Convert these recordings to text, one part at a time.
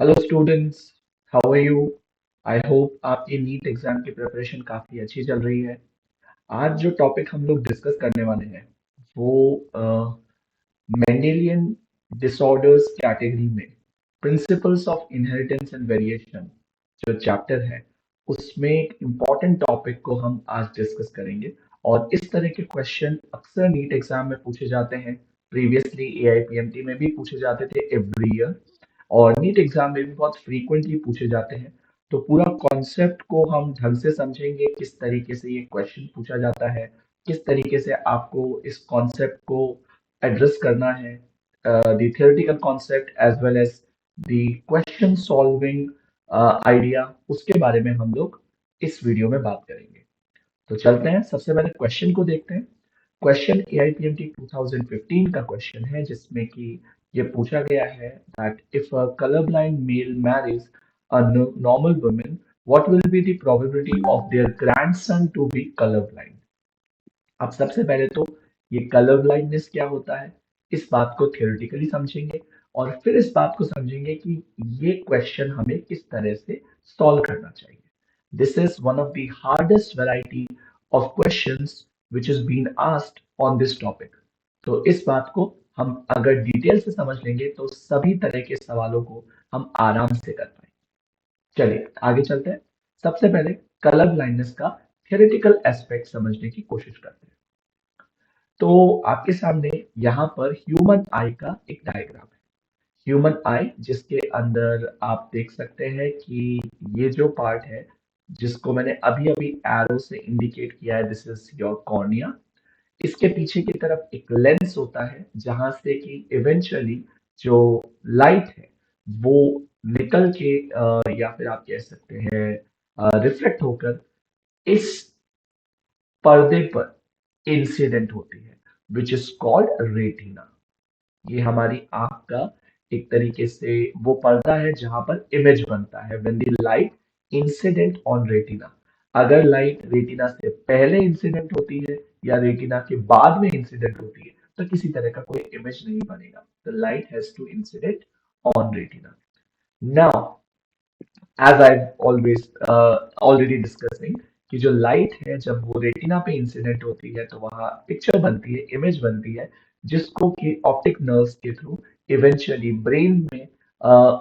Hello students, how are you? I hope आपकी NEET exam की preparation काफ़ी अच्छी चल रही है। आज जो टॉपिक हम लोग डिस्कस करने वाले हैं वो मेंडेलियन डिसऑर्डर्स कैटेगरी में principles of inheritance and variation जो चैप्टर है उसमें एक इम्पॉर्टेंट टॉपिक को हम आज डिस्कस करेंगे। और इस तरह के क्वेश्चन अक्सर नीट एग्जाम में पूछे जाते हैं। प्रीवियसली एआईपीएमटी में भी पूछे जाते थे एवरी ईयर, और नीट एग्जाम में भी बहुत फ्रीक्वेंटली पूछे जाते हैं। तो पूरा कॉन्सेप्ट को हम ढंग से समझेंगे, किस तरीके से ये क्वेश्चन पूछा जाता है, किस तरीके से आपको इस कॉन्सेप्ट को एड्रेस करना है, the theoretical concept as well as the question solving idea, उसके बारे में हम लोग इस वीडियो में बात करेंगे। तो चलते हैं, सबसे पहले क्वेश्चन को देखते हैं। क्वेश्चन एआईपीएमटी 2015 का क्वेश्चन है, जिसमें कि ये पूछा गया है that if a colour blind male marriage a normal woman, what will be the probability of their grandson to be colour blind. अब सबसे पहले तो ये कलर ब्लाइंडनेस क्या होता है, इस बात को थियोरेटिकली समझेंगे, और फिर इस बात को समझेंगे कि ये क्वेश्चन हमें किस तरह से सॉल्व करना चाहिए। This is one of the hardest variety of questions which is being asked on this topic। तो इस बात को हम अगर डिटेल से समझ लेंगे तो सभी तरह के सवालों को हम आराम से कर पाएंगे। चलिए आगे चलते हैं। सबसे पहले कलर ब्लाइंडनेस का थियोरेटिकल एस्पेक्ट समझने की कोशिश करते हैं। तो आपके सामने यहाँ पर ह्यूमन आई का एक डायग्राम है। ह्यूमन आई जिसके अंदर आप देख सकते हैं कि ये जो पार्ट है, जिसको मैंने अभी अभी एरो से इंडिकेट किया है, दिस इज योर कॉर्निया। इसके पीछे की तरफ एक लेंस होता है जहां से कि इवेंचुअली जो लाइट है वो निकल के या फिर आप कह सकते हैं रिफ्लेक्ट होकर इस पर्दे पर इंसिडेंट होती है, विच इज कॉल्ड रेटिना। ये हमारी आंख का एक तरीके से वो पर्दा है जहां पर इमेज बनता है when the light incident on retina. अगर लाइट रेटिना से पहले इंसिडेंट होती है या रेटिना के बाद में इंसिडेंट होती है तो किसी तरह का कोई इमेज नहीं बनेगा। The light has to incident on retina. Now as I always already discussing कि जो लाइट है जब वो रेटिना पे इंसिडेंट होती है तो वहां पिक्चर बनती है, इमेज बनती है, जिसको कि ऑप्टिक नर्व्स के थ्रू इवेंचुअली ब्रेन में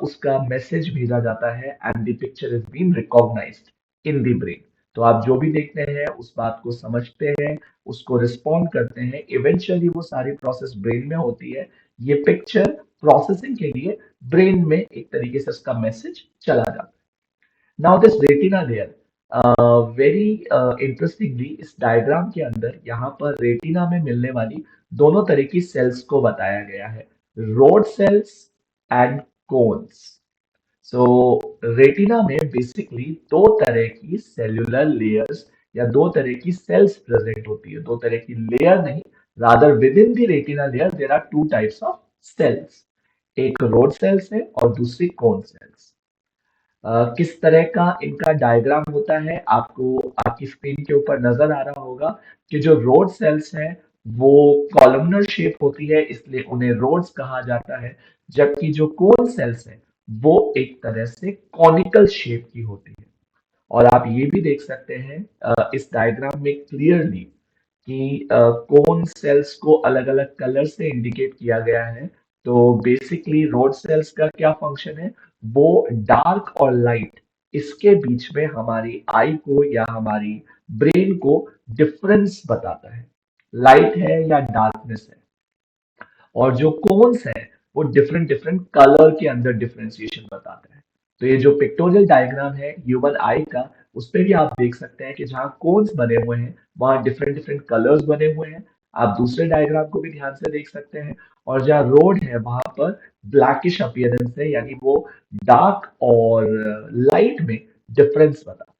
उसका मैसेज भेजा जाता है and the picture is been recognised in the brain. तो आप जो भी देखते हैं उस बात को समझते हैं, उसको रिस्पॉन्ड करते हैं, इवेंचुअली वो सारी प्रोसेस ब्रेन में होती है। ये पिक्चर प्रोसेसिंग के लिए ब्रेन में एक तरीके से उसका मैसेज चला जाता है। Now this retina layer, very interestingly इस डायग्राम के अंदर यहाँ पर रेटिना में मिलने वाली दोनों तरह की सेल्स को बताया गया है, rod cells and cones. So retina में बेसिकली दो तरह की सेल्यूलर लेयर्स या दो तरह की सेल्स प्रेजेंट होती है। दो तरह की लेयर नहीं, rather within the retina layer there are two types of cells. एक रोड सेल्स है और दूसरी कोन सेल्स। किस तरह का इनका डायग्राम होता है आपको आपकी स्क्रीन के ऊपर नजर आ रहा होगा कि जो रोड सेल्स हैं वो कॉलमनर शेप होती है, इसलिए उन्हें रोड्स कहा जाता है। जबकि जो कोन सेल्स हैं वो एक तरह से कॉनिकल शेप की होती है। और आप ये भी देख सकते हैं इस डायग्राम में क्लियरली कि कौन सेल्स को अलग अलग कलर से इंडिकेट किया गया है। तो बेसिकली रोड सेल्स का क्या फंक्शन है, वो डार्क और लाइट, इसके बीच में हमारी आई को या हमारी ब्रेन को डिफरेंस बताता है, लाइट है या डार्कनेस है। और जो कोन्स है वो डिफरेंट डिफरेंट कलर के अंदर डिफरेंशिएशन बताता है। तो ये जो पिक्टोरियल डायग्राम है ह्यूमन आई का, उस पे भी आप देख सकते हैं कि जहाँ कोन्स बने हुए हैं वहाँ डिफरेंट डिफरेंट कलर्स बने हुए हैं। आप दूसरे डायग्राम को भी ध्यान से देख सकते हैं। और जहाँ रोड है वहां पर ब्लैकिश अपीयरेंस है, यानी वो डार्क और लाइट में डिफरेंस बता।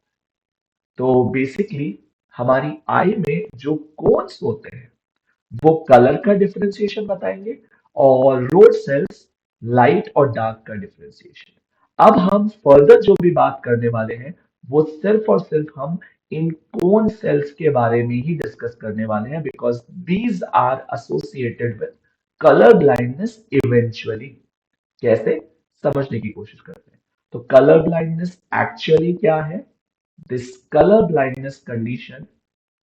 तो बेसिकली हमारी आई में जो कोन्स होते हैं वो कलर का डिफरेंशिएशन बताएंगे, और रोड सेल्स लाइट और डार्क का डिफरेंशिएशन। अब हम फर्दर जो भी बात करने वाले हैं वो सिर्फ और सिर्फ हम इन कोन सेल्स के बारे में ही डिस्कस करने वाले हैं, because these are associated with colour blindness eventually. कैसे? समझने की कोशिश करते हैं। तो कलर ब्लाइंडनेस एक्चुअली क्या है? This colour blindness condition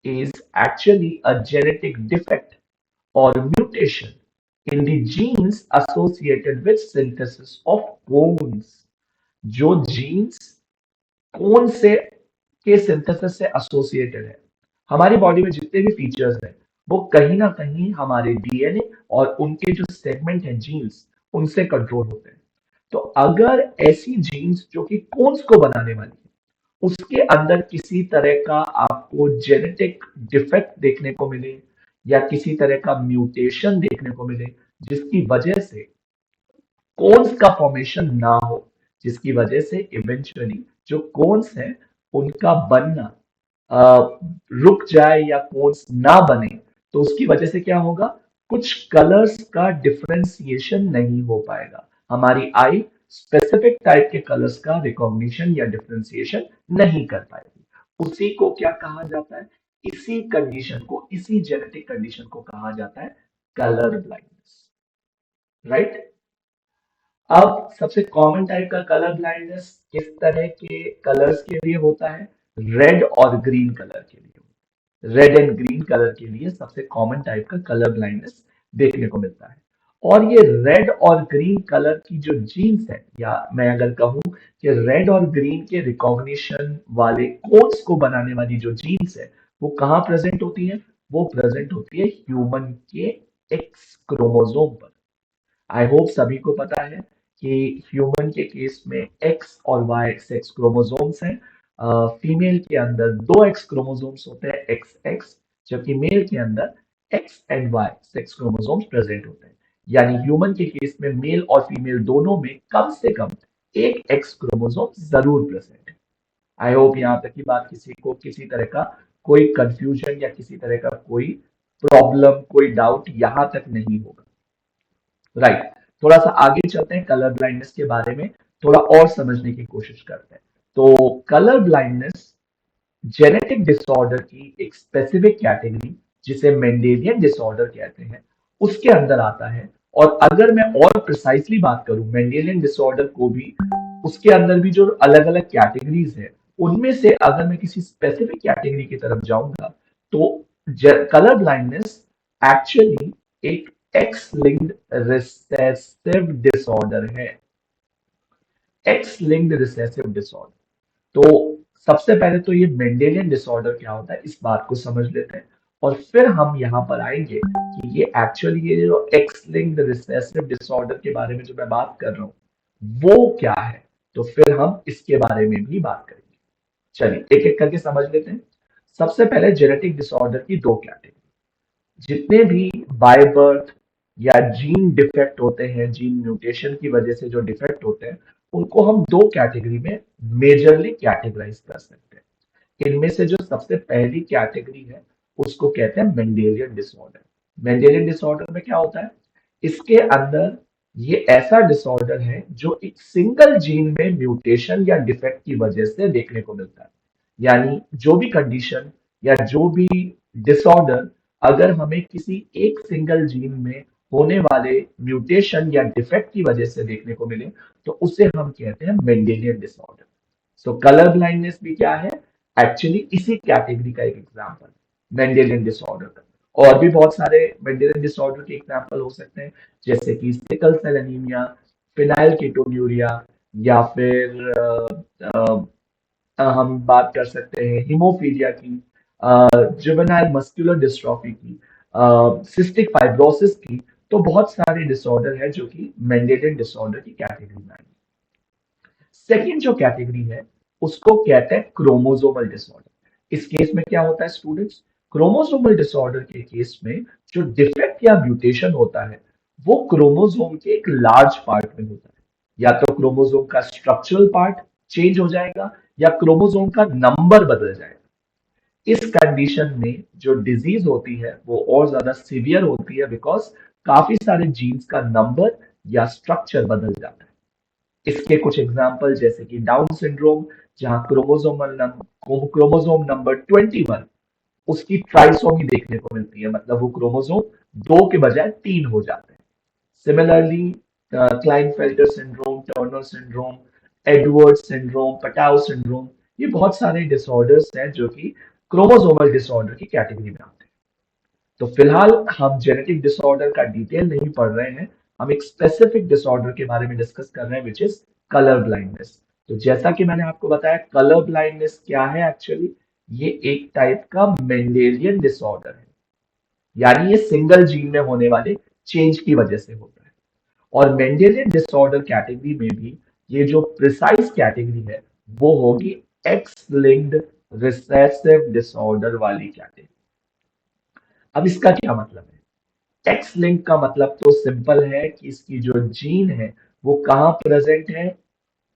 is actually a genetic defect or mutation in the genes associated with synthesis of cones. जो जीन्स कौन से के सिंथेसिस से एसोसिएटेड है। हमारी बॉडी में जितने भी फीचर्स हैं वो कहीं ना कहीं हमारे डीएनए और उनके जो सेगमेंट हैं जीन्स उनसे कंट्रोल होते हैं। तो अगर ऐसी जीन्स जो कि कोन्स को बनाने वाली है उसके अंदर किसी तरह का आपको जेनेटिक डिफेक्ट देखने को मिले या किसी तरह का म्यूटेशन देखने को मिले जिसकी वजह से कोन्स का फॉर्मेशन ना हो, जिसकी वजह से इवेंचुअली जो कोन्स हैं उनका बनना अ, रुक जाए या कोन्स ना बने, तो उसकी वजह से क्या होगा? कुछ कलर्स का डिफरेंशिएशन नहीं हो पाएगा। हमारी आई स्पेसिफिक टाइप के कलर्स का रिकॉग्निशन या डिफरेंशिएशन नहीं कर पाएगी। उसी को क्या कहा जाता है? इसी कंडीशन को, इसी जेनेटिक कंडीशन को कहा जाता है कलर ब्लाइंडनेस, राइट? अब सबसे कॉमन टाइप का कलर ब्लाइंडनेस किस तरह के कलर्स के लिए होता है? रेड और ग्रीन कलर के लिए। रेड एंड ग्रीन कलर के लिए सबसे कॉमन टाइप का कलर ब्लाइंडनेस देखने को मिलता है। और ये रेड और ग्रीन कलर की जो जीन्स है, या मैं अगर कहूं कि रेड और ग्रीन के रिकॉग्निशन वाले कोड्स को बनाने वाली जो जीन्स है वो कहाँ प्रेजेंट होती है? वो प्रेजेंट होती है ह्यूमन के एक्स क्रोमोसोम पर। आई होप सभी को पता है कि ह्यूमन के केस में एक्स और वाई सेक्स क्रोमोसोम्स हैं। फीमेल के अंदर दो एक्स क्रोमोसोम्स होते हैं, एक्स एक्स, जबकि मेल के अंदर X and Y sex chromosomes present होते हैं। यानी ह्यूमन के केस में मेल और फीमेल दोनों में कम से कम एक एक्स क्रोमोसोम जरूर प्रेजेंट है। आई होप यहाँ तक की बात किसी को किसी तरह का कोई कंफ्यूजन या किसी तरह का कोई प्रॉब्लम, कोई डाउट यहाँ तक नहीं होगा, राइट? थोड़ा सा आगे चलते हैं, कलर ब्लाइंडनेस के बारे में थोड़ा और समझने की कोशिश करते हैं। तो कलर ब्लाइंडनेस जेनेटिक डिसऑर्डर की एक स्पेसिफिक कैटेगरी जिसे मेंडेलियन डिसऑर्डर कहते हैं उसके अंदर आता है। और अगर मैं और प्रिसाइसली बात करूं मेंडेलियन डिसऑर्डर को भी, उसके अंदर भी जो अलग अलग कैटेगरीज है उनमें से अगर मैं किसी स्पेसिफिक कैटेगरी की तरफ जाऊंगा तो कलर ब्लाइंडनेस एक्चुअली एक एक्स लिंक्ड रिसेसिव डिसऑर्डर है। X linked recessive disorder. तो सबसे पहले तो ये मेंडेलियन डिसऑर्डर क्या होता है इस बात को समझ लेते हैं, और फिर हम यहाँ पर आएंगे कि ये एक्चुअली ये जो एक्स लिंक्ड रिसेसिव डिसऑर्डर के बारे में जो मैं बात कर रहा हूँ वो क्या है, तो फिर हम इसके बारे में भी बात करेंगे। चलिए एक एक करके समझ लेते हैं। सबसे पहले जेनेटिक डिसऑर्डर की दो कैटेगरी। जितने भी बाय बर्थ या जीन डिफेक्ट होते हैं, जीन म्यूटेशन की वजह से जो डिफेक्ट होते हैं, उनको हम दो कैटेगरी में मेजरली कैटेगराइज कर सकते हैं। इनमें से जो सबसे पहली कैटेगरी है उसको कहते हैं मेंडेलियन डिसऑर्डर। मेंडेलियन डिसऑर्डर में क्या होता है? इसके अंदर ये ऐसा डिसऑर्डर है जो एक सिंगल जीन में म्यूटेशन या डिफेक्ट की वजह से देखने को मिलता है। यानी जो भी कंडीशन या जो भी डिसऑर्डर अगर हमें किसी एक सिंगल जीन में होने वाले म्यूटेशन या डिफेक्ट की वजह से देखने को मिले तो उसे हम कहते हैं मेंडेलियन डिसऑर्डर। सो कलर ब्लाइंडनेस भी क्या है? एक्चुअली इसी कैटेगरी का एक एग्जांपल, मेंडेलियन डिसऑर्डर का। और भी बहुत सारे मेंडेलियन डिसऑर्डर के एग्जांपल हो सकते हैं, जैसे कि सिकल सेल एनीमिया, फिनाइल कीटोन्यूरिया, या फिर हम बात कर सकते हैं हीमोफीलिया की, जुवेनाइल मस्कुलर डिस्ट्रॉफी की, सिस्टिक फाइब्रोसिस की। तो बहुत सारे डिसऑर्डर है जो कि मेंडेलियन डिसऑर्डर की कैटेगरी में आएंगे। सेकेंड जो कैटेगरी है उसको कहते हैं क्रोमोसोमल डिसऑर्डर। इस केस में क्या होता है स्टूडेंट्स? क्रोमोसोमल डिसऑर्डर के केस में जो डिफेक्ट या म्यूटेशन होता है वो क्रोमोसोम के एक लार्ज पार्ट में होता है। या तो क्रोमोसोम का स्ट्रक्चरल पार्ट चेंज हो जाएगा या क्रोमोसोम का नंबर बदल जाएगा। इस कंडीशन में जो डिजीज होती है वो और ज्यादा सीवियर होती है, बिकॉज काफी सारे जीन्स का नंबर या स्ट्रक्चर बदल जाता है। इसके कुछ एग्जाम्पल जैसे कि डाउन सिंड्रोम, जहां क्रोमोसोम नंबर 21 उसकी ट्राइसोमी देखने को मिलती है, मतलब वो क्रोमोसोम दो के बजाय तीन हो जाते हैं। Similarly Klinefelter syndrome, Turner syndrome, Edward syndrome, Patau syndrome, ये बहुत सारे डिसऑर्डर्स हैं जो कि क्रोमोसोमल डिसऑर्डर की कैटेगरी में आते हैं। तो फिलहाल हम जेनेटिक डिसऑर्डर का डिटेल नहीं पढ़ रहे हैं, हम एक स्पेसिफिक डिसऑर्डर के बारे में डिस्कस कर रहे हैं विच इज कलर ब्लाइंडनेस। तो जैसा कि मैंने आपको बताया, कलर ब्लाइंडनेस क्या है एक्चुअली, ये एक टाइप का मेंडेलियन डिसऑर्डर है, यानी ये सिंगल जीन में होने वाले चेंज की वजह से होता है। और मेंडेलियन डिसऑर्डर कैटेगरी में भी ये जो प्रिसाइज कैटेगरी है वो होगी एक्स लिंक्ड रिसेसिव डिसऑर्डर वाली कैटेगरी। अब इसका क्या मतलब है? एक्स लिंक का मतलब तो सिंपल है कि इसकी जो जीन है वो कहाँ प्रेजेंट है।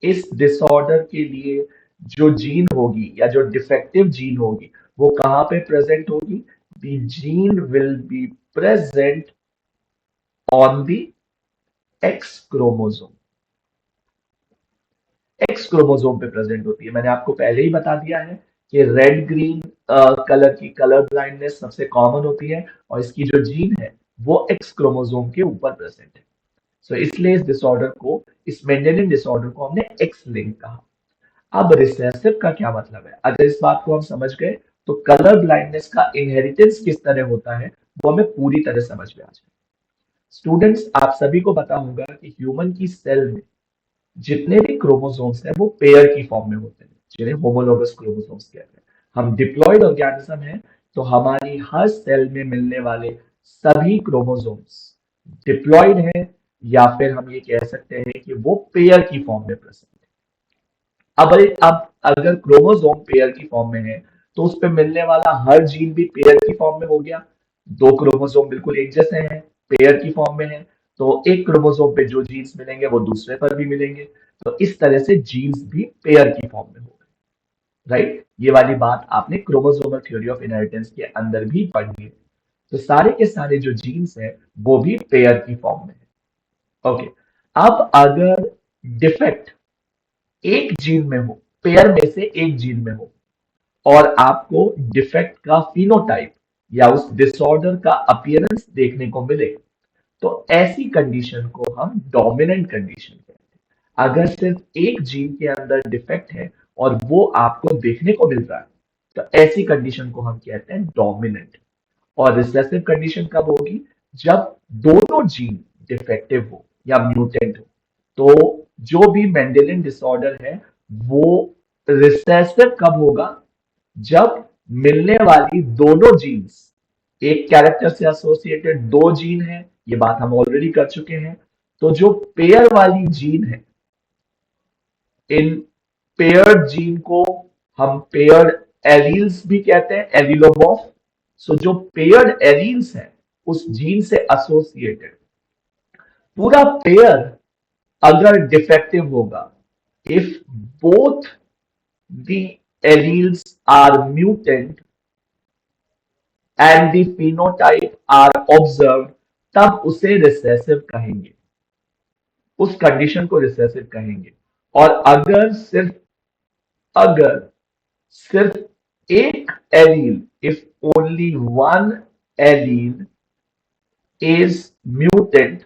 इस डिसऑर्डर के लिए जो जीन होगी या जो डिफेक्टिव जीन होगी वो कहाँ पे प्रेजेंट होगी? The gene will be present on the x chromosome. X chromosome पे प्रेजेंट होती है। मैंने आपको पहले ही बता दिया है कि रेड ग्रीन कलर की कलर ब्लाइंडनेस सबसे कॉमन होती है और इसकी जो जीन है वो एक्स क्रोमोसोम के ऊपर प्रेजेंट है। सो इसलिए इस डिसऑर्डर को, इस मेंडेलियन डिसऑर्डर को हमने एक्स लिंक कहा। अब रिसेसिव का क्या मतलब है? अगर इस बात को हम समझ गए तो कलर ब्लाइंडनेस का इनहेरिटेंस किस तरह होता है वो हमें पूरी तरह समझ में आ जाए। स्टूडेंट्स, आप सभी को पता होगा कि ह्यूमन की सेल में जितने भी क्रोमोसोम्स हैं वो पेयर की फॉर्म में होते हैं, जिन्हें होमोलोगस क्रोमोसोम्स कहते हैं। हम डिप्लॉयड ऑर्गेनिज्म हैं, तो हमारी हर सेल में मिलने वाले सभी क्रोमोसोम्स डिप्लॉयड हैं, या फिर हम ये कह सकते हैं कि वो पेयर की फॉर्म में प्रेजेंट है। अब अगर क्रोमोसोम पेयर की फॉर्म में है तो उस पे मिलने वाला हर जीन भी पेयर की फॉर्म में हो गया। दो क्रोमोसोम बिल्कुल एक जैसे हैं, पेयर की फॉर्म में है, तो एक क्रोमोसोम पे जो जीन्स मिलेंगे वो दूसरे पर भी मिलेंगे। तो इस तरह से जीन्स भी पेयर की फॉर्म में हो गए, राइट। ये वाली बात आपने क्रोमोसोमल थ्योरी ऑफ इनहेरिटेंस के अंदर भी पढ़ी है। तो सारे के सारे जो जीन्स है वो भी पेयर की फॉर्म में है। ओके, अब अगर डिफेक्ट एक जीन में हो, पेयर में से एक जीन में हो, और आपको डिफेक्ट का फिनोटाइप या उस डिसऑर्डर का अपीयरेंस देखने को मिले, तो ऐसी कंडीशन को हम डोमिनेंट कंडीशन कहते हैं। अगर सिर्फ एक जीन के अंदर डिफेक्ट है और वो आपको देखने को मिल रहा है, तो ऐसी कंडीशन को हम कहते हैं डोमिनेंट। और रिसेसिव कंडीशन कब होगी? जब दोनों जीन डिफेक्टिव हो या म्यूटेंट हो। तो जो भी मेंडेलियन डिसऑर्डर है वो रिसेसिव कब होगा? जब मिलने वाली दोनों जीन्स, एक कैरेक्टर से एसोसिएटेड दो जीन है, ये बात हम ऑलरेडी कर चुके हैं। तो जो पेयर वाली जीन है, इन पेयर्ड जीन को हम पेयर्ड एलील्स भी कहते हैं, एलिलोमॉर्फ। सो जो पेयर्ड एलील्स हैं उस जीन से एसोसिएटेड पूरा पेयर अगर डिफेक्टिव होगा, if both the alleles are mutant and the phenotype are observed, तब उसे रिसेसिव कहेंगे, उस कंडीशन को रिसेसिव कहेंगे। और अगर सिर्फ एक allele, if only one allele is mutant,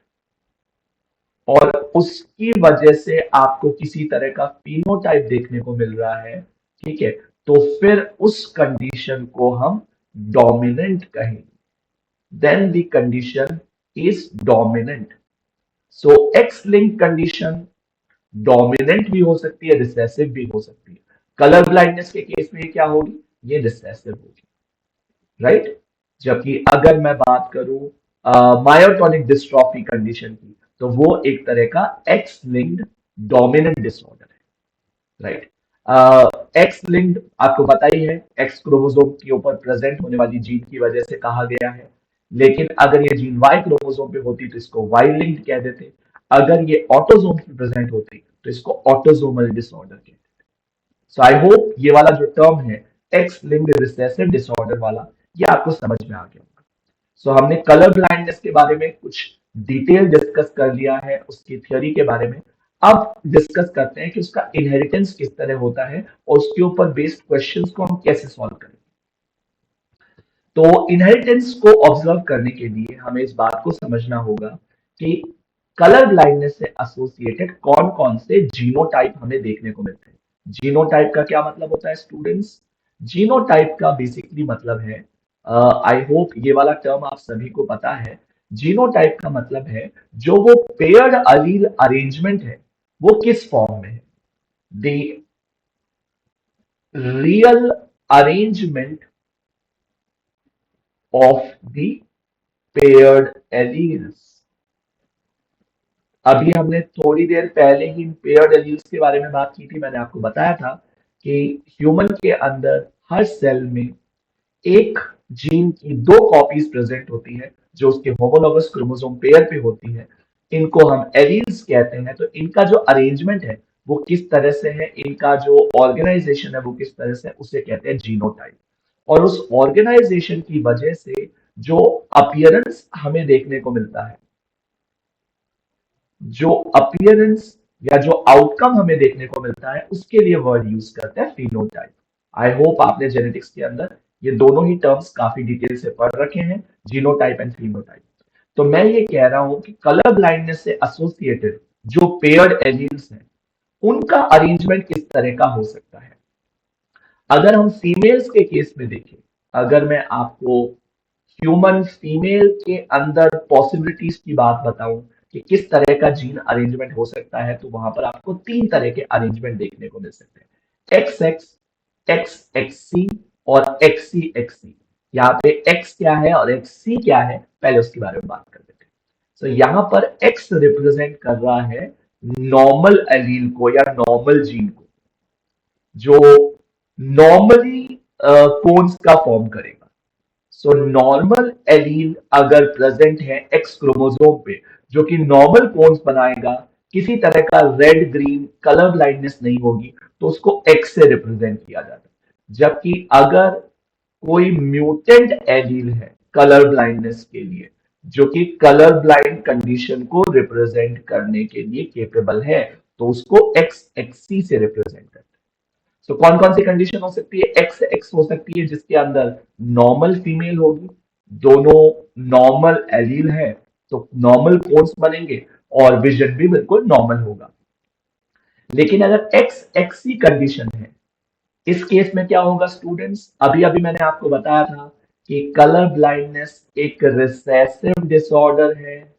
और उसकी वजह से आपको किसी तरह का फिनोटाइप देखने को मिल रहा है, ठीक है, तो फिर उस कंडीशन को हम डोमिनेंट कहेंगे। then the condition is dominant. So X-linked condition dominant भी हो सकती है, रिसेसिव भी हो सकती है। कलर ब्लाइंडनेस के केस में क्या होगी? ये रिसेसिव होगी, राइट। जबकि अगर मैं बात करूं मायोटोनिक डिस्ट्रॉफी कंडीशन की, तो वो एक तरह का एक्स लिंक्ड डोमिनेंट डिसऑर्डर है, राइट। एक्स लिंक्ड आपको पता ही है, एक्स क्रोमोसोम के ऊपर प्रेजेंट होने वाली जीन की वजह से कहा गया है। लेकिन अगर ये जीन वाई क्रोमोसोम पे होती तो इसको वाई लिंक्ड कह देते। अगर ये ऑटोसोम पे प्रेजेंट होती तो इसको ऑटोसोमल डिसऑर्डर कहते। सो आई होप ये वाला जो टर्म है एक्स लिंक्ड रिसेसिव डिसऑर्डर वाला, ये आपको समझ में आ गया होगा। सो हमने कलर ब्लाइंडनेस के बारे में कुछ डिटेल डिस्कस कर लिया है, उसकी थ्योरी के बारे में। अब डिस्कस करते हैं कि उसका इनहेरिटेंस किस तरह होता है और उसके ऊपर बेस्ड क्वेश्चंस को हम कैसे सॉल्व करें। तो इनहेरिटेंस को ऑब्जर्व करने के लिए हमें इस बात को समझना होगा कि कलर ब्लाइंडनेस से एसोसिएटेड कौन कौन से जीनोटाइप हमें देखने को मिलते हैं। जीनोटाइप का क्या मतलब होता है स्टूडेंट्स? जीनोटाइप का बेसिकली मतलब है, आई होप ये वाला टर्म आप सभी को पता है। जीनोटाइप का मतलब है जो वो पेयर्ड अलील अरेंजमेंट है वो किस फॉर्म में है। The real arrangement of the paired alleles. अभी हमने थोड़ी देर पहले ही इन पेयर्ड एलील्स के बारे में बात की थी। मैंने आपको बताया था कि ह्यूमन के अंदर हर सेल में एक जीन की दो कॉपीज प्रेजेंट होती है जो उसके होमोलॉगस क्रोमोसोम पेयर पे होती है। इनको हम एलील्स कहते हैं। तो इनका जो अरेंजमेंट है वो किस तरह से है, इनका जो ऑर्गेनाइजेशन है वो किस तरह से है, उसे कहते हैं जीनोटाइप। और उस ऑर्गेनाइजेशन की वजह से जो अपीयरेंस हमें देखने को मिलता है, जो अपीयरेंस या जो आउटकम हमें देखने को मिलता है, उसके लिए वर्ड यूज करते हैं फिनोटाइप। आई होप आपने जेनेटिक्स के अंदर ये दोनों ही टर्म्स काफी डिटेल से पढ़ रखे हैं, जीनोटाइप एंड फिनोटाइप। तो मैं ये कह रहा हूं कि कलर ब्लाइंडनेस से एसोसिएटेड जो पेयर्ड एलील्स हैं उनका अरेंजमेंट किस तरह का हो सकता है। अगर हम फीमेल्स के केस में देखें, अगर मैं आपको ह्यूमन फीमेल के अंदर पॉसिबिलिटीज की बात बताऊं कि किस तरह का जीन अरेंजमेंट हो सकता है, तो वहां पर आपको तीन तरह के अरेंजमेंट देखने को मिल सकते हैं। एक्स एक्स, एक्स एक्स सी और एक्स सी एक्स सी। यहाँ पे एक्स क्या है और एक्स सी क्या है, पहले उसके बारे में बात कर लेते हैं। तो यहाँ पर एक्स रिप्रेजेंट कर रहा है नॉर्मल एलील को या नॉर्मल जीन को, जो नॉर्मली कोन्स का फॉर्म करेगा। सो नॉर्मल एलील अगर प्रेजेंट है एक्स क्रोमोसोम पे, जो कि नॉर्मल कोन्स बनाएगा, किसी तरह का रेड ग्रीन कलर ब्लाइंडनेस नहीं होगी, तो उसको एक्स से रिप्रेजेंट किया जाता है। जबकि अगर कोई म्यूटेंट एलील है कलर ब्लाइंडनेस के लिए, जो कि कलर ब्लाइंड कंडीशन को रिप्रेजेंट करने के लिए केपेबल है, तो उसको एक्स एक्सी से रिप्रेजेंट करते हैं। तो कौन कौन सी कंडीशन हो सकती है? एक्स एक्स हो सकती है जिसके अंदर नॉर्मल फीमेल होगी, दोनों नॉर्मल एलील है, तो नॉर्मल कोन्स बनेंगे और विजन भी बिल्कुल नॉर्मल होगा। लेकिन अगर एक्स एक्सी कंडीशन है, इस केस में क्या होगा स्टूडेंट्स? अभी अभी मैंने आपको बताया था कि कलर ब्लाइंडनेस एक रिसेसिव डिसऑर्डर है,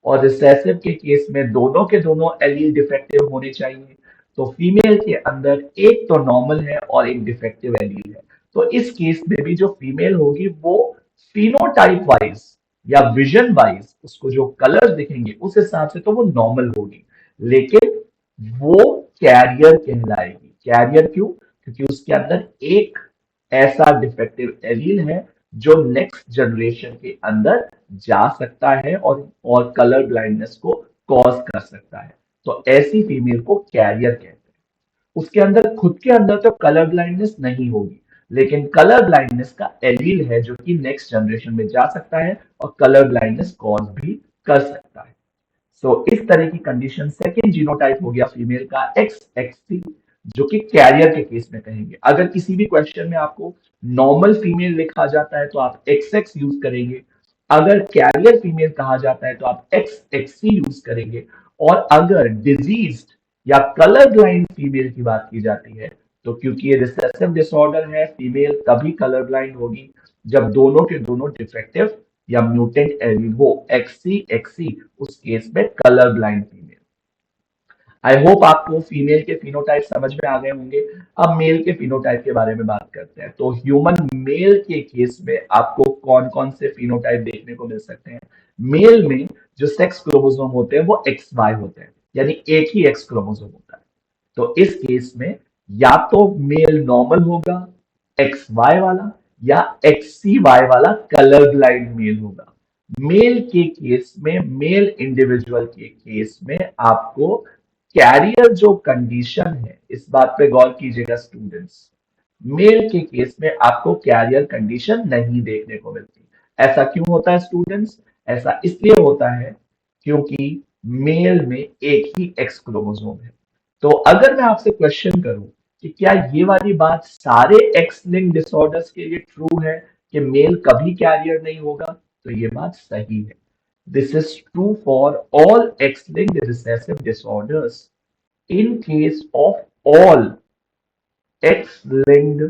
और रिसेसिव के केस में दोनों के दोनों एलील डिफेक्टिव होने चाहिए। तो फीमेल के अंदर एक तो नॉर्मल है और एक डिफेक्टिव एलील है। तो इस केस में भी जो फीमेल होगी वो फिनोटाइप वाइज या विजन वाइज उसको जो कलर्स दिखेंगे उस हिसाब से तो वो नॉर्मल होगी, लेकिन वो कैरियर कहलाएगी। कैरियर क्यों? क्योंकि उसके अंदर एक ऐसा डिफेक्टिव एलील है जो नेक्स्ट जनरेशन के अंदर जा सकता है और कलर ब्लाइंडनेस को कॉज कर सकता है। तो ऐसी फीमेल को कैरियर कहते हैं। उसके अंदर खुद के अंदर तो कलर ब्लाइंडनेस नहीं होगी, लेकिन कलर ब्लाइंडनेस का एलील है जो कि नेक्स्ट जनरेशन में जा सकता है और कलर ब्लाइंडनेस कॉज भी कर सकता है। सो इस तरह की कंडीशन सेकेंड जीनोटाइप हो गया फीमेल का एक्स एक्ससी, जो कि कैरियर के केस में कहेंगे। अगर किसी भी क्वेश्चन में आपको नॉर्मल फीमेल लिखा जाता है तो आप एक्स एक्स यूज करेंगे, अगर कैरियर फीमेल कहा जाता है तो आप एक्स एक्ससी यूज करेंगे, और अगर डिजीज या कलर ब्लाइंड फीमेल की बात की जाती है, तो क्योंकि ये रिसेसिव डिसऑर्डर है, फीमेल तभी कलर ब्लाइंड होगी जब दोनों के दोनों डिफेक्टिव या म्यूटेंट एलील हो, एक्सी एक्सी, उस केस में colour blind female. I hope आपको फीमेल के फिनोटाइप समझ में आ गए होंगे। अब मेल के फिनोटाइप के बारे में बात करते हैं। तो ह्यूमन मेल के केस में आपको कौन कौन से फिनोटाइप देखने को मिल सकते हैं? मेल में जो सेक्स क्रोमोसोम होते हैं वो एक्स वाई होते हैं, यानी एक ही एक्स क्रोमोसोम होता है। तो इस केस में या तो मेल नॉर्मल होगा एक्स वाई वाला, या एक्स सी वाई वाला कलर ब्लाइंड मेल होगा। मेल के केस में, मेल इंडिविजुअल के केस में आपको कैरियर जो कंडीशन है, इस बात पे गौर कीजिएगा स्टूडेंट्स, मेल के केस में आपको कैरियर कंडीशन नहीं देखने को मिलती। ऐसा क्यों होता है स्टूडेंट्स? ऐसा इसलिए होता है क्योंकि मेल में एक ही एक्स क्रोमोसोम है। तो अगर मैं आपसे क्वेश्चन करूं कि क्या ये वाली बात सारे एक्स लिंक्ड डिसऑर्डर्स के लिए ट्रू है कि मेल कभी कैरियर नहीं होगा, तो ये बात सही है। This is true for all X-linked recessive disorders. In case of all X-linked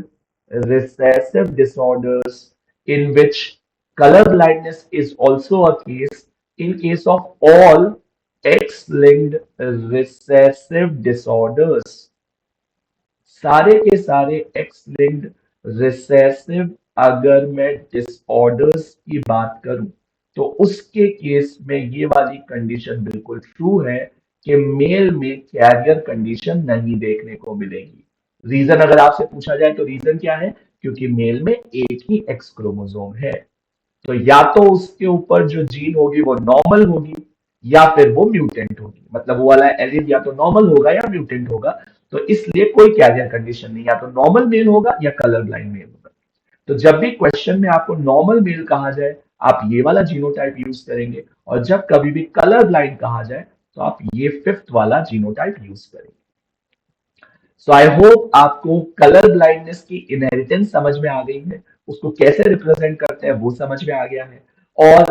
recessive disorders in which color blindness is also a case, in case of all X-linked recessive disorders, सारे के सारे एक्स लिंक्ड रिसेसिव अगर मैं disorders की बात करूं तो उसके केस में ये वाली कंडीशन बिल्कुल ट्रू है कि मेल में कैरियर कंडीशन नहीं देखने को मिलेगी। रीजन अगर आपसे पूछा जाए तो रीजन क्या है? क्योंकि मेल में एक ही एक्स क्रोमोसोम है। तो या तो उसके ऊपर जो जीन होगी वो नॉर्मल होगी या फिर वो म्यूटेंट होगी, मतलब वो वाला एलील या तो नॉर्मल होगा या म्यूटेंट होगा। तो इसलिए कोई कैरियर कंडीशन नहीं, या तो नॉर्मल मेल होगा या कलर ब्लाइंड मेल होगा। तो जब भी क्वेश्चन में आपको नॉर्मल मेल कहा जाए आप ये वाला जीनोटाइप यूज करेंगे, और जब कभी भी कलर ब्लाइंड कहा जाए तो आप ये फिफ्थ वाला जीनोटाइप यूज करेंगे। सो आई होप आपको कलर ब्लाइंडनेस की इनहेरिटेंस समझ में आ गई है, उसको कैसे रिप्रेजेंट करते हैं वो समझ में आ गया है, और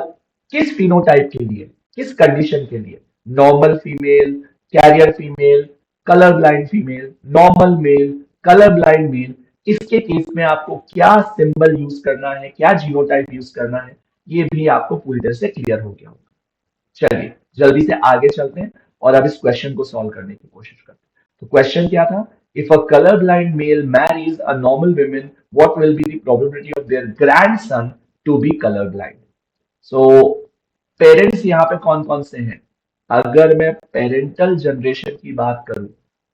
किस फिनोटाइप के लिए, किस कंडीशन के लिए, normal female, carrier female, colour blind female, normal male, colour blind male, इसके केस में आपको क्या सिंबल यूज करना है, क्या जीनोटाइप यूज करना है, ये भी आपको पूरी तरह से क्लियर हो गया होगा। चलिए जल्दी से आगे चलते हैं और अब इस क्वेश्चन को सॉल्व करने की कोशिश करते हैं। तो क्वेश्चन क्या था? If a colour blind mail Mary's a normal women, what will be the probability of their grandson to be color blind? So parents यहाँ पे कौन कौन से हैं? अगर मैं पेरेंटल जनरेशन की बात करूं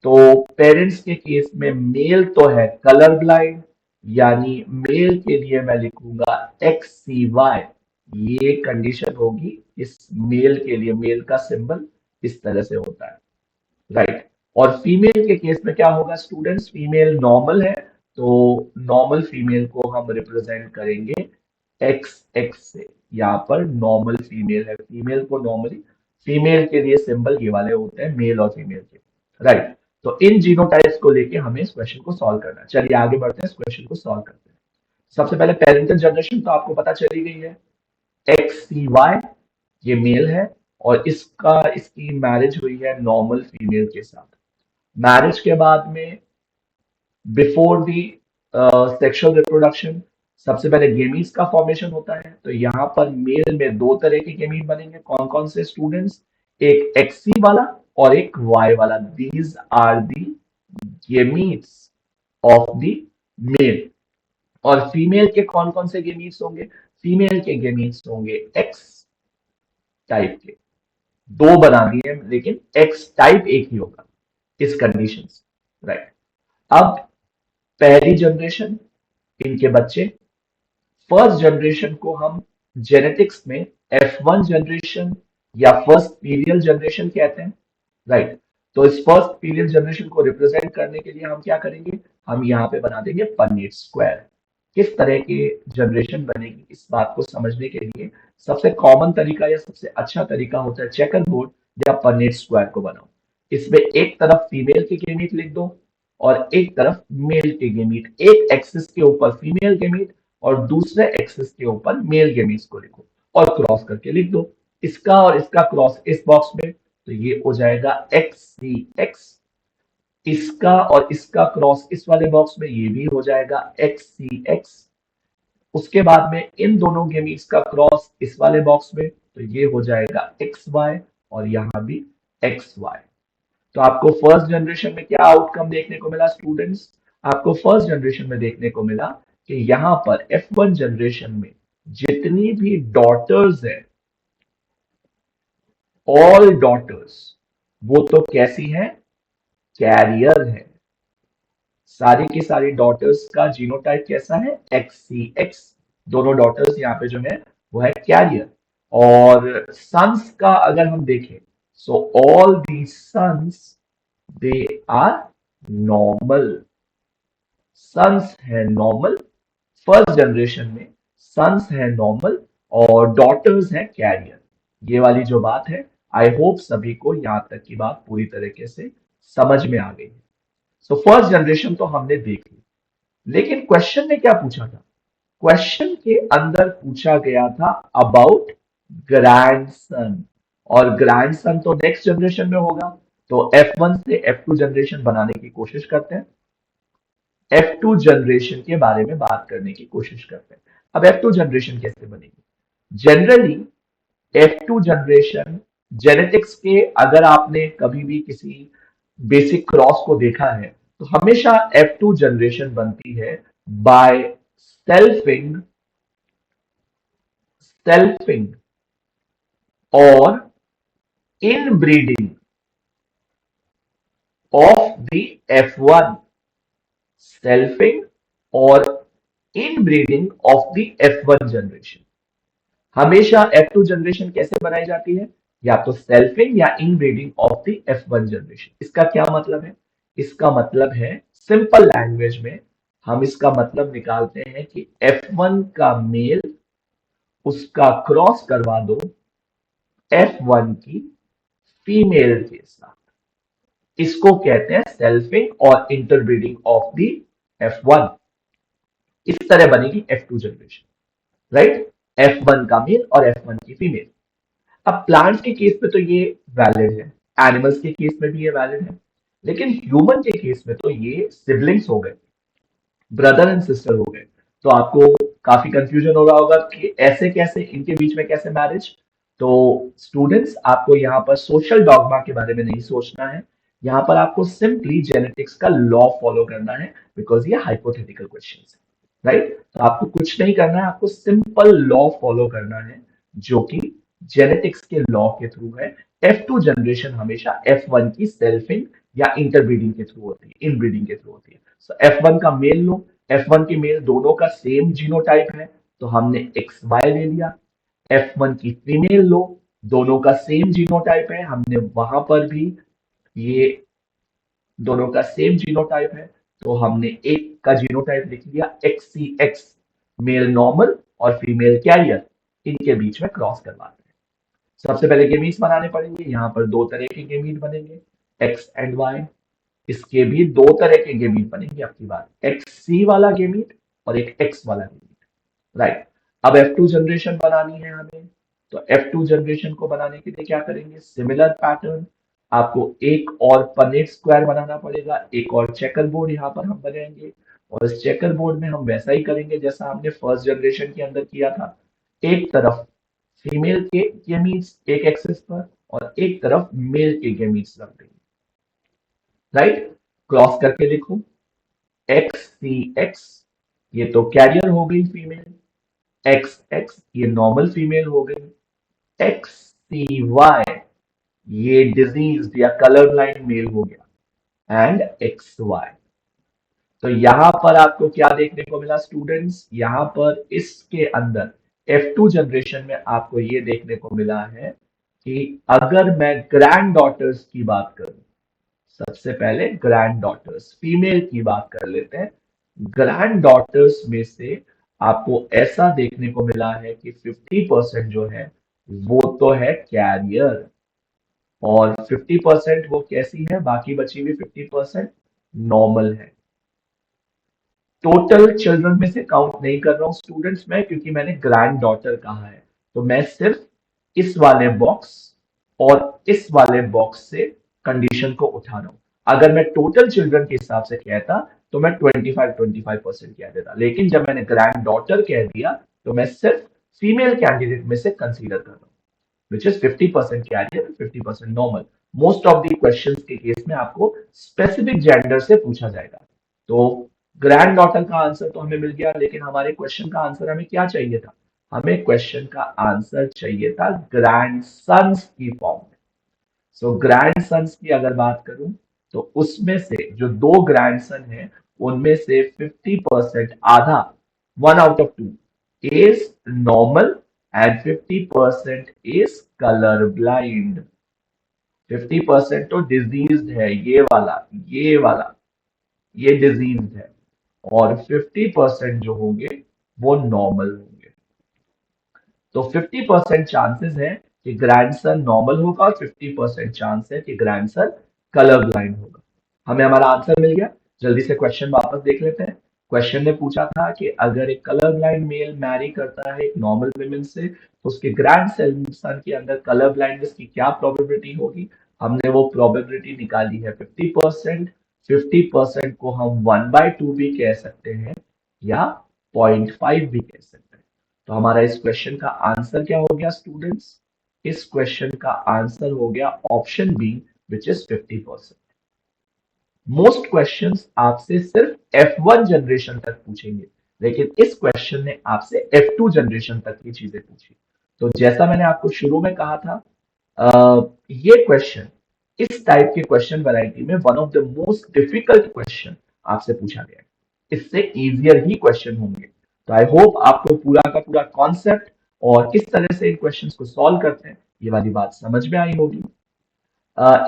तो पेरेंट्स के केस में मेल तो है कलर ब्लाइंड, यानी मेल के लिए मैं लिखूंगा XCY। ये कंडीशन होगी इस मेल के लिए, मेल का सिंबल इस तरह से होता है, राइट। और फीमेल के केस में क्या होगा स्टूडेंट्स? फीमेल नॉर्मल है तो नॉर्मल फीमेल को हम रिप्रेजेंट करेंगे एक्स एक्स से। यहाँ पर नॉर्मल फीमेल है, फीमेल को नॉर्मली, फीमेल के लिए सिंबल ये वाले होते हैं मेल और फीमेल के, राइट। तो इन जीनोटाइप्स को लेके हमें इस क्वेश्चन को सॉल्व करना है। चलिए आगे बढ़ते हैं, इस क्वेश्चन को सॉल्व करते हैं। सबसे पहले पेरेंटल जनरेशन तो आपको पता चली गई है, XCY ये मेल है और इसकी मैरिज हुई है नॉर्मल फीमेल के साथ। मैरिज के बाद में बिफोर दी सेक्सुअल रिप्रोडक्शन सबसे पहले गेमीट्स का फॉर्मेशन होता है। तो यहाँ पर मेल में दो तरह के गेमीट बनेंगे, कौन कौन से स्टूडेंट्स? एक एक्सी वाला और एक वाई वाला। These are the gametes of the male. और फीमेल के कौन कौन से गेमीट्स होंगे? फीमेल के गेमीट्स होंगे एक्स टाइप के, दो बना दिए लेकिन एक्स टाइप एक ही होगा इस कंडीशन से, राइट। अब पहली जनरेशन, इनके बच्चे, फर्स्ट जनरेशन को हम जेनेटिक्स में F1 जनरेशन या फर्स्ट पीरियड जनरेशन कहते हैं, राइट। तो इस फर्स्ट पीरियड जनरेशन को रिप्रेजेंट करने के लिए हम क्या करेंगे? हम यहाँ पे बना देंगे पन्नेट स्क्वायर। किस तरह की जनरेशन बनेगी इस बात को समझने के लिए सबसे कॉमन तरीका या सबसे अच्छा तरीका होता है चेकर बोर्ड या पन्नेट स्क्वायर को बनाओ। इसमें एक तरफ फीमेल के गेमीट लिख दो और एक तरफ मेल के गेमीट, एक एक्सिस के ऊपर फीमेल गेमीट और दूसरे एक्सिस के ऊपर मेल गेमीट्स को लिखो और क्रॉस करके लिख दो। इसका और इसका क्रॉस इस बॉक्स में, तो ये हो जाएगा XCX। इसका और इसका क्रॉस इस वाले बॉक्स में, ये भी हो जाएगा XCX। उसके बाद में इन दोनों गेमीट्स का क्रॉस इस वाले बॉक्स में, तो ये हो जाएगा XY और यहाँ भी XY। तो आपको फर्स्ट जनरेशन में क्या आउटकम देखने को मिला स्टूडेंट्स? आपको फर्स्ट जनरेशन में देखने को मिला कि यहाँ पर F1 जनरेशन में जितनी भी डॉटर्स है, ऑल डॉटर्स, वो तो कैसी हैं? कैरियर है। सारी की सारी डॉटर्स का जीनोटाइप कैसा है? XCX। दोनों डॉटर्स यहाँ पे जो है वो है कैरियर। और सन्स का अगर हम देखें, so all the sons they are normal. Sons है नॉर्मल फर्स्ट जनरेशन में, सन्स है नॉर्मल और डॉटर्स है कैरियर। ये वाली जो बात है, आई होप सभी को यहां तक की बात पूरी तरीके से समझ में आ गई है। सो फर्स्ट जनरेशन तो हमने देख ली, लेकिन क्वेश्चन ने क्या पूछा था? क्वेश्चन के अंदर पूछा गया था अबाउट ग्रैंडसन। और ग्रैंडसन तो नेक्स्ट जनरेशन में होगा। तो F1 से F2 जनरेशन बनाने की कोशिश करते हैं। F2 जनरेशन के बारे में बात करने की कोशिश करते हैं। अब F2 जनरेशन कैसे बनेगी? जनरली F2 जनरेशन जेनेटिक्स के, अगर आपने कभी भी किसी बेसिक क्रॉस को देखा है, तो हमेशा F2 जनरेशन बनती है बाय सेल्फिंग सेल्फिंग और inbreeding of the F1। Selfing और inbreeding of the F1 generation. हमेशा F2 जनरेशन कैसे बनाई जाती है? या तो सेल्फिंग या inbreeding of the F1 generation. इसका क्या मतलब है? इसका मतलब है, सिंपल लैंग्वेज में हम इसका मतलब निकालते हैं कि F1 का मेल उसका क्रॉस करवा दो F1 की फीमेल के साथ। इसको कहते हैं सेल्फिंग और इंटरब्रीडिंग ऑफ द F1। इस तरह बनेगी F2 जनरेशन, राइट? F1 का मेल और F1 की फीमेल। अब प्लांट्स के केस में तो ये वैलिड है, एनिमल्स के केस में भी ये वैलिड है, लेकिन ह्यूमन के केस में तो ये सिबलिंग्स हो गए, ब्रदर एंड सिस्टर हो गए। तो आपको काफी कंफ्यूजन हो रहा होगा कि ऐसे कैसे, इनके बीच में कैसे मैरिज। तो स्टूडेंट्स, आपको यहाँ पर सोशल डॉगमा के बारे में नहीं सोचना है। यहाँ पर आपको सिंपली जेनेटिक्स का लॉ फॉलो करना है, बिकॉज ये हाइपोथेटिकल क्वेश्चन है, राइट? तो आपको कुछ नहीं करना है, आपको सिंपल लॉ फॉलो करना है, जो कि जेनेटिक्स के लॉ के थ्रू है। F2 जनरेशन हमेशा F1 की सेल्फिंग या इंटरब्रीडिंग के थ्रू होती है, इनब्रीडिंग के थ्रू होती है। सो F1 का मेल लो, F1 की मेल दोनों का सेम जीनोटाइप है, तो हमने XY ले लिया। F1 की फीमेल लो, दोनों का सेम जीनोटाइप है, हमने वहां पर भी ये दोनों का सेम जीनोटाइप है, तो हमने एक का जीनोटाइप लिख लिया XCX, मेल नॉर्मल और फीमेल कैरियर, इनके बीच में क्रॉस करवाते हैं। सबसे पहले गेमीट्स बनाने पड़ेंगे। यहाँ पर दो तरह के गेमीट बनेंगे, X एंड Y। इसके भी दो तरह के गेमीट बनेंगे आपकी बात, XC वाला गेमीट और एक X वाला गेमीट, राइट? अब F2 जनरेशन बनानी है हमें, तो F2 जनरेशन को बनाने के लिए क्या करेंगे? सिमिलर पैटर्न, आपको एक और पनेट स्क्वायर बनाना पड़ेगा, एक और चेकर बोर्ड यहाँ पर हम बनाएंगे। और इस चेकर बोर्ड में हम वैसा ही करेंगे जैसा हमने फर्स्ट जनरेशन के अंदर किया था। एक तरफ फीमेल के गेमीट्स एक एक्सिस पर और एक तरफ मेल के गेमीट्स रख देंगे, राइट? क्रॉस करके लिखो, XCX, ये तो कैरियर हो गई फीमेल, XX ये नॉर्मल फीमेल हो गई, XCY ये डिजीज या कलर ब्लाइंड मेल हो गया, एंड XY। तो यहां पर आपको क्या देखने को मिला स्टूडेंट्स? यहां पर इसके अंदर F2 जनरेशन में आपको ये देखने को मिला है कि अगर मैं ग्रैंड डॉटर्स की बात करूं, सबसे पहले ग्रैंड डॉटर्स फीमेल की बात कर लेते हैं। ग्रैंड डॉटर्स में से आपको ऐसा देखने को मिला है कि 50% जो है वो तो है कैरियर, और 50% वो कैसी है, बाकी बची हुई 50% नॉर्मल है। टोटल चिल्ड्रन में से काउंट नहीं कर रहा हूं स्टूडेंट्स में, क्योंकि मैंने ग्रैंड डॉटर कहा है। तो मैं सिर्फ इस वाले बॉक्स और इस वाले बॉक्स से कंडीशन को उठा रहा हूं। अगर मैं टोटल चिल्ड्रन के हिसाब से कहता तो मैं 25-25% कह देता, लेकिन जब मैंने ग्रैंड डॉटर कह दिया तो मैं सिर्फ फीमेल कैंडिडेट में से कंसीडर कर रहा हूं, which is 50% carrier, 50% normal. Most of the questions के केस में आपको स्पेसिफिक जेंडर से पूछा जाएगा। तो ग्रैंड डॉटर का आंसर तो हमें मिल गया, लेकिन हमारे क्वेश्चन का आंसर हमें क्या चाहिए था? हमें क्वेश्चन का आंसर चाहिए था ग्रैंड सन्स की फॉर्म में। सो ग्रैंड सन्स की अगर बात करूं, तो उसमें से जो दो ग्रैंड सन है, उनमें से 50%, आधा, 1 out of 2 is normal and 50% is color blind। 50% तो डिजीज है, ये वाला ये डिजीज है, और 50% जो होंगे वो नॉर्मल होंगे। तो 50% चांसेस है कि ग्रैंडसन नॉर्मल होगा और 50% चांस है कि ग्रैंडसन कलर ब्लाइंड होगा। हमें हमारा आंसर मिल गया। जल्दी से क्वेश्चन वापस देख लेते हैं। क्वेश्चन ने पूछा था कि अगर एक कलर ब्लाइंड मेल मैरी करता है एक नॉर्मल विमेन से तो उसके ग्रैंड सन के अंदर कलर ब्लाइंडनेस की क्या प्रोबेबिलिटी होगी। हमने वो प्रोबेबिलिटी निकाली है 50%। 50% को हम 1/2 भी कह सकते हैं या 0.5 भी कह सकते हैं। तो हमारा इस क्वेश्चन का आंसर क्या हो गया स्टूडेंट्स? इस क्वेश्चन का आंसर हो गया option B, which is 50%। Most questions आपसे सिर्फ F1 जनरेशन तक पूछेंगे, लेकिन इस क्वेश्चन ने आपसे F2 जनरेशन तक की चीजें पूछी। तो जैसा मैंने आपको शुरू में कहा था, ये क्वेश्चन, इस टाइप के क्वेश्चन वैरायटी में one of the most difficult question आपसे पूछा गया है। इससे इजियर ही क्वेश्चन होंगे। तो आई होप आपको पूरा का पूरा कॉन्सेप्ट और किस तरह से इन क्वेश्चंस को सॉल्व करते हैं ये वाली बात समझ में आई होगी।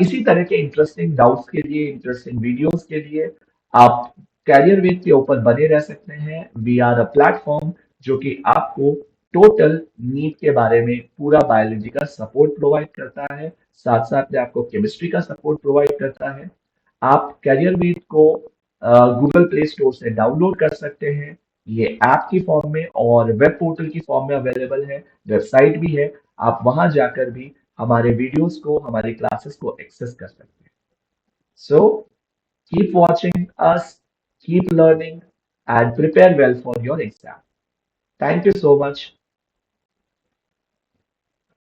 इसी तरह के इंटरेस्टिंग डाउट्स के लिए, इंटरेस्टिंग वीडियोस के लिए आप कैरियर वेद के ऊपर बने रह सकते हैं। वी आर अ प्लेटफॉर्म जो कि आपको टोटल नीट के बारे में पूरा बायोलॉजी का सपोर्ट प्रोवाइड करता है, साथ साथ में आपको केमिस्ट्री का सपोर्ट प्रोवाइड करता है। आप कैरियर वेद को गूगल प्ले स्टोर से डाउनलोड कर सकते हैं। ये ऐप की फॉर्म में और वेब पोर्टल की फॉर्म में अवेलेबल है, वेबसाइट भी है। आप वहां जाकर भी हमारे वीडियोस को, हमारी क्लासेस को एक्सेस कर सकते हैं। So keep watching us, keep learning and prepare well for your exam. Thank you so much.